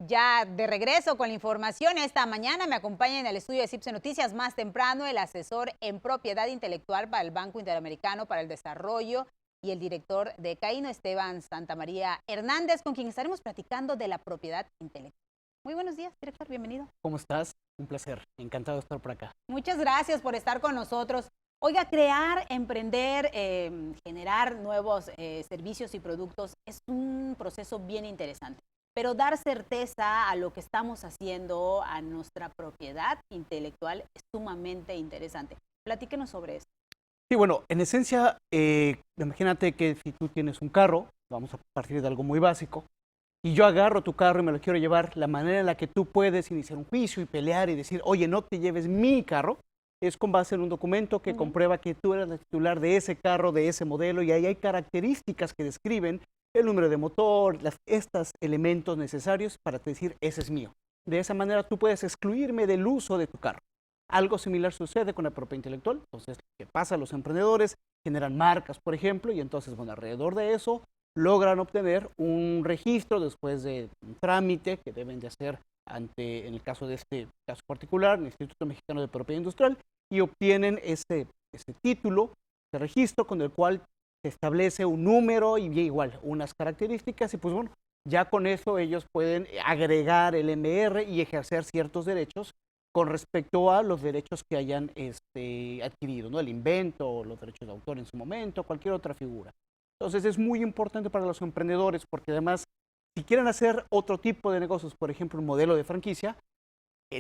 Ya de regreso con la información, esta mañana me acompaña en el estudio de CIPSE Noticias más temprano el asesor en propiedad intelectual para el Banco Interamericano para el Desarrollo y el director de Caíno, Esteban Santamaría Hernández, con quien estaremos platicando de la propiedad intelectual. Muy buenos días, director, bienvenido. ¿Cómo estás? Un placer, encantado de estar por acá. Muchas gracias por estar con nosotros. Oiga, crear, emprender, generar nuevos servicios y productos es un proceso bien interesante. Pero dar certeza a lo que estamos haciendo, a nuestra propiedad intelectual, es sumamente interesante. Platíquenos sobre eso. Sí, bueno, en esencia, imagínate que si tú tienes un carro, vamos a partir de algo muy básico, y yo agarro tu carro y me lo quiero llevar, la manera en la que tú puedes iniciar un juicio y pelear y decir, oye, no te lleves mi carro, es con base en un documento que comprueba que tú eres la titular de ese carro, de ese modelo, y ahí hay características que describen el número de motor, estos elementos necesarios para decir, ese es mío. De esa manera tú puedes excluirme del uso de tu carro. Algo similar sucede con la propiedad intelectual. Entonces, ¿qué pasa? Los emprendedores generan marcas, por ejemplo, y entonces, bueno, alrededor de eso logran obtener un registro después de un trámite que deben de hacer ante, en el caso de este caso particular, el Instituto Mexicano de Propiedad Industrial, y obtienen ese título de registro con el cual se establece un número y igual unas características, y pues bueno, ya con eso ellos pueden agregar el MR y ejercer ciertos derechos con respecto a los derechos que hayan adquirido, ¿no? El invento, los derechos de autor en su momento, cualquier otra figura. Entonces es muy importante para los emprendedores porque además, si quieren hacer otro tipo de negocios, por ejemplo, un modelo de franquicia,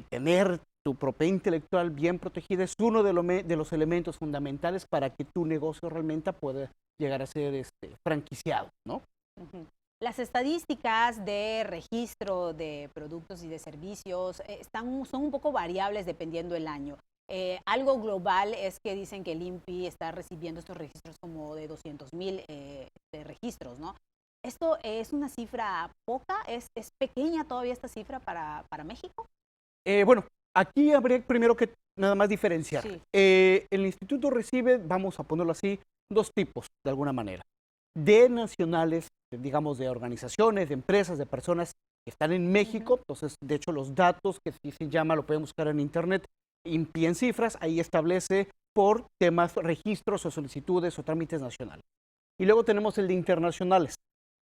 tener tu propiedad intelectual bien protegida es uno de los elementos fundamentales para que tu negocio realmente pueda llegar a ser franquiciado, ¿no? Las estadísticas de registro de productos y de servicios son un poco variables dependiendo del año. Algo global es que dicen que el INPI está recibiendo estos registros como de 200,000 de registros, ¿no? ¿Esto es una cifra poca? ¿Es pequeña todavía esta cifra para México? Bueno, aquí habría primero que nada más diferenciar. Sí. El instituto recibe, vamos a ponerlo así, dos tipos de alguna manera. De nacionales, digamos, de organizaciones, de empresas, de personas que están en México. Entonces, de hecho, los datos que se llama, lo pueden buscar en internet, INPI en cifras, ahí establece por temas, registros o solicitudes o trámites nacionales. Y luego tenemos el de internacionales.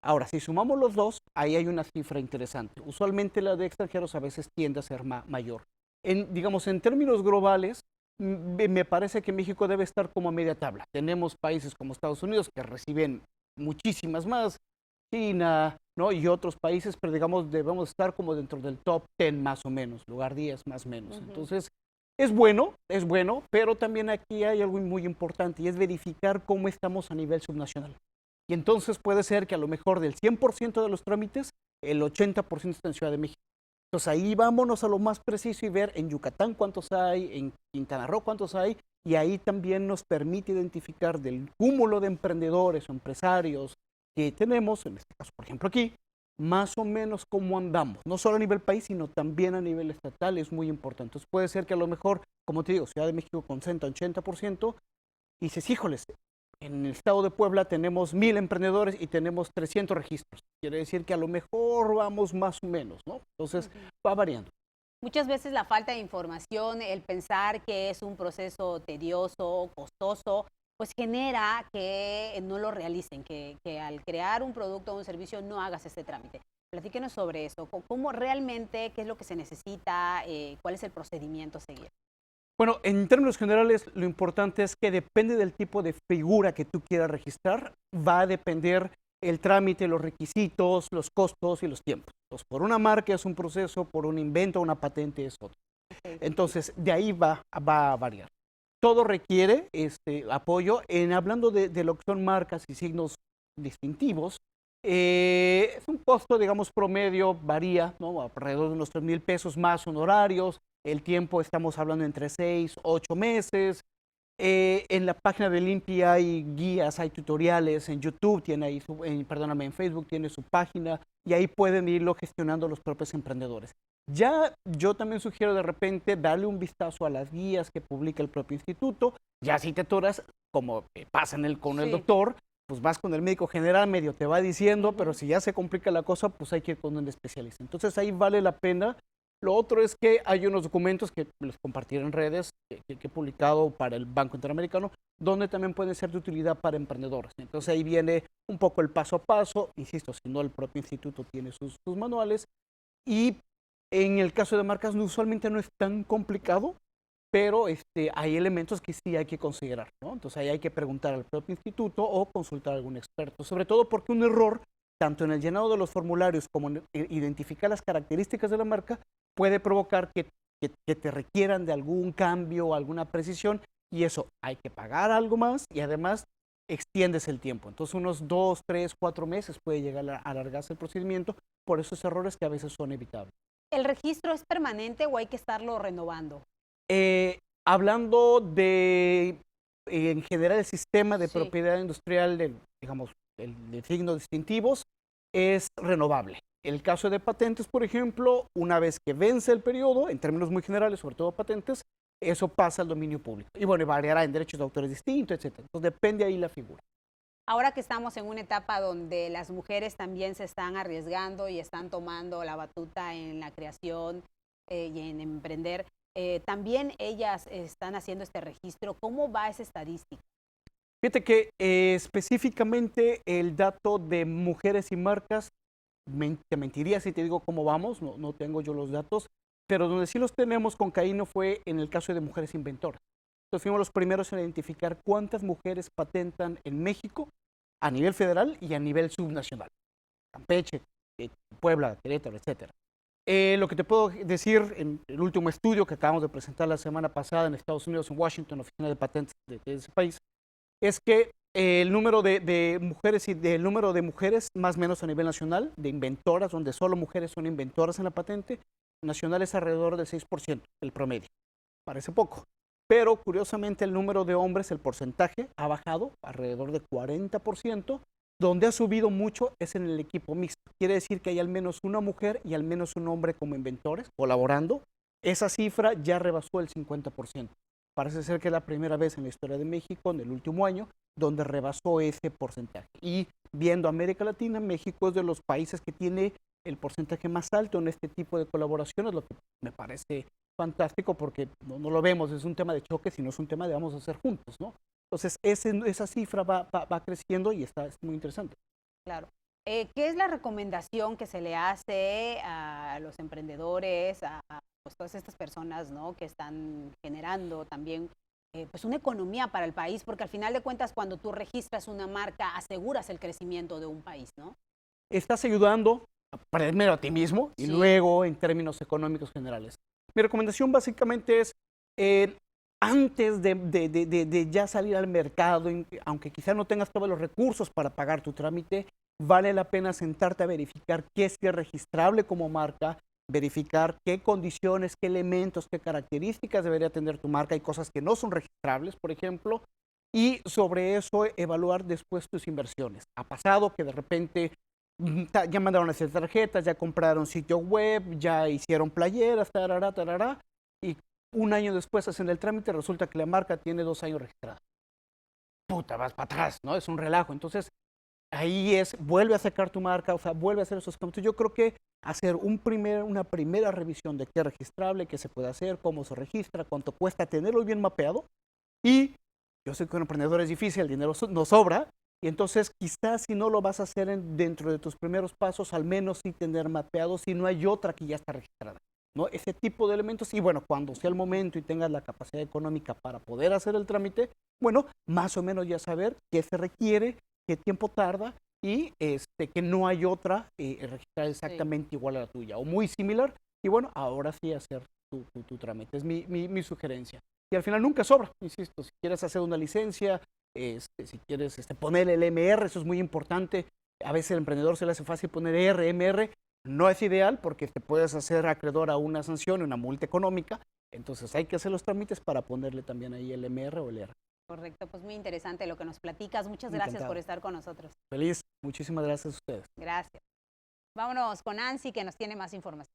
Ahora, si sumamos los dos, ahí hay una cifra interesante. Usualmente la de extranjeros a veces tiende a ser mayor. Digamos, en términos globales, me parece que México debe estar como a media tabla. Tenemos países como Estados Unidos que reciben muchísimas más, China, ¿no? Y otros países, pero digamos, debemos estar como dentro del top 10 más o menos, lugar 10 más o menos. Entonces, es bueno, pero también aquí hay algo muy importante y es verificar cómo estamos a nivel subnacional. Y entonces puede ser que a lo mejor del 100% de los trámites, el 80% está en Ciudad de México. Entonces ahí vámonos a lo más preciso y ver en Yucatán cuántos hay, en Quintana Roo cuántos hay, y ahí también nos permite identificar del cúmulo de emprendedores o empresarios que tenemos, en este caso por ejemplo aquí, más o menos cómo andamos, no solo a nivel país, sino también a nivel estatal, es muy importante. Entonces puede ser que a lo mejor, como te digo, Ciudad de México concentra 80%, y dices, híjoles, en el estado de Puebla tenemos 1,000 emprendedores y tenemos 300 registros. Quiere decir que a lo mejor vamos más o menos, ¿no? Entonces va variando. Muchas veces la falta de información, el pensar que es un proceso tedioso, costoso, pues genera que no lo realicen, que al crear un producto o un servicio no hagas este trámite. Platíquenos sobre eso, cómo realmente, qué es lo que se necesita, cuál es el procedimiento a seguir. Bueno, en términos generales, lo importante es que depende del tipo de figura que tú quieras registrar, va a depender el trámite, los requisitos, los costos y los tiempos. Entonces, por una marca es un proceso, por un invento, una patente es otro. Entonces, de ahí va a variar. Todo requiere apoyo. Hablando de lo que son marcas y signos distintivos, es un costo, digamos, promedio, varía, ¿no? Alrededor de unos 3,000 pesos más honorarios. El tiempo estamos hablando entre 6, 8 meses. En la página del INPI hay guías, hay tutoriales, en YouTube tiene ahí, perdóname, en Facebook tiene su página y ahí pueden irlo gestionando los propios emprendedores. Ya yo también sugiero de repente darle un vistazo a las guías que publica el propio instituto, ya si te atoras, como pasa con el doctor, pues vas con el médico general, medio te va diciendo, pero si ya se complica la cosa, pues hay que ir con un especialista. Entonces ahí vale la pena. Lo otro es que hay unos documentos que les compartiré en redes que he publicado para el Banco Interamericano, donde también pueden ser de utilidad para emprendedores. Entonces ahí viene un poco el paso a paso, insisto, si no el propio instituto tiene sus manuales. Y en el caso de marcas usualmente no es tan complicado, pero hay elementos que sí hay que considerar, ¿no? Entonces ahí hay que preguntar al propio instituto o consultar a algún experto, sobre todo porque un error, tanto en el llenado de los formularios como en identificar las características de la marca, puede provocar que te requieran de algún cambio o alguna precisión, y eso hay que pagar algo más y además extiendes el tiempo. Entonces unos 2, 3, 4 meses puede llegar a alargarse el procedimiento por esos errores que a veces son evitables. ¿El registro es permanente o hay que estarlo renovando? Hablando de, en general, el sistema de Sí. propiedad industrial, digamos, de signos distintivos, es renovable. El caso de patentes, por ejemplo, una vez que vence el periodo, en términos muy generales, sobre todo patentes, eso pasa al dominio público. Y bueno, variará en derechos de autores distintos, etcétera. Entonces depende ahí la figura. Ahora que estamos en una etapa donde las mujeres también se están arriesgando y están tomando la batuta en la creación y en emprender, también ellas están haciendo este registro. ¿Cómo va esa estadística? Fíjate que específicamente el dato de mujeres y marcas, te mentiría si te digo cómo vamos, no tengo yo los datos, pero donde sí los tenemos con Caíno fue en el caso de mujeres inventoras. Entonces fuimos los primeros en identificar cuántas mujeres patentan en México a nivel federal y a nivel subnacional. Campeche, Puebla, Querétaro, etcétera. Lo que te puedo decir en el último estudio que acabamos de presentar la semana pasada en Estados Unidos, en Washington, la oficina de patentes de ese país, es que el número de mujeres y del número de mujeres más o menos a nivel nacional, de inventoras, donde solo mujeres son inventoras en la patente, nacional es alrededor del 6%, el promedio. Parece poco. Pero curiosamente el número de hombres, el porcentaje, ha bajado alrededor de 40%. Donde ha subido mucho es en el equipo mixto. Quiere decir que hay al menos una mujer y al menos un hombre como inventores colaborando. Esa cifra ya rebasó el 50%. Parece ser que es la primera vez en la historia de México, en el último año, donde rebasó ese porcentaje. Y viendo América Latina, México es de los países que tiene el porcentaje más alto en este tipo de colaboraciones, lo que me parece fantástico porque no lo vemos, es un tema de choque, sino es un tema de vamos a hacer juntos, ¿no? Entonces, esa cifra va creciendo y es muy interesante. Claro. ¿Qué es la recomendación que se le hace a los emprendedores, a pues, todas estas personas, ¿no?, que están generando también pues una economía para el país? Porque al final de cuentas, cuando tú registras una marca, aseguras el crecimiento de un país, ¿no? Estás ayudando primero a ti mismo y Sí. luego en términos económicos generales. Mi recomendación básicamente es, antes de ya salir al mercado, aunque quizá no tengas todos los recursos para pagar tu trámite, vale la pena sentarte a verificar qué es registrable como marca, verificar qué condiciones, qué elementos, qué características debería tener tu marca. Hay cosas que no son registrables, por ejemplo, y sobre eso evaluar después tus inversiones. Ha pasado que de repente ya mandaron a hacer tarjetas, ya compraron sitio web, ya hicieron playeras, tarará, tarará, y un año después hacen el trámite, resulta que la marca tiene 2 años registrada. Puta, vas para atrás, ¿no? Es un relajo. Entonces, ahí vuelve a sacar tu marca, o sea, vuelve a hacer esos cambios. Yo creo que hacer una primera revisión de qué es registrable, qué se puede hacer, cómo se registra, cuánto cuesta tenerlo bien mapeado. Y yo sé que un emprendedor es difícil, el dinero no sobra, y entonces quizás si no lo vas a hacer dentro de tus primeros pasos, al menos sí tener mapeado si no hay otra que ya está registrada, ¿no? Ese tipo de elementos, y bueno, cuando sea el momento y tengas la capacidad económica para poder hacer el trámite, bueno, más o menos ya saber qué se requiere, qué tiempo tarda y que no hay otra registrada exactamente igual a la tuya o muy similar, y bueno, ahora sí hacer tu trámite, es mi sugerencia. Y al final nunca sobra, insisto, si quieres hacer una licencia, si quieres poner el MR, eso es muy importante. A veces al emprendedor se le hace fácil poner RMR, no es ideal porque te puedes hacer acreedor a una sanción, una multa económica, entonces hay que hacer los trámites para ponerle también ahí el MR o el R. Correcto, pues muy interesante lo que nos platicas. Muchas gracias Encantado. por estar con nosotros. Feliz, muchísimas gracias a ustedes. Gracias. Vámonos con Nancy, que nos tiene más información.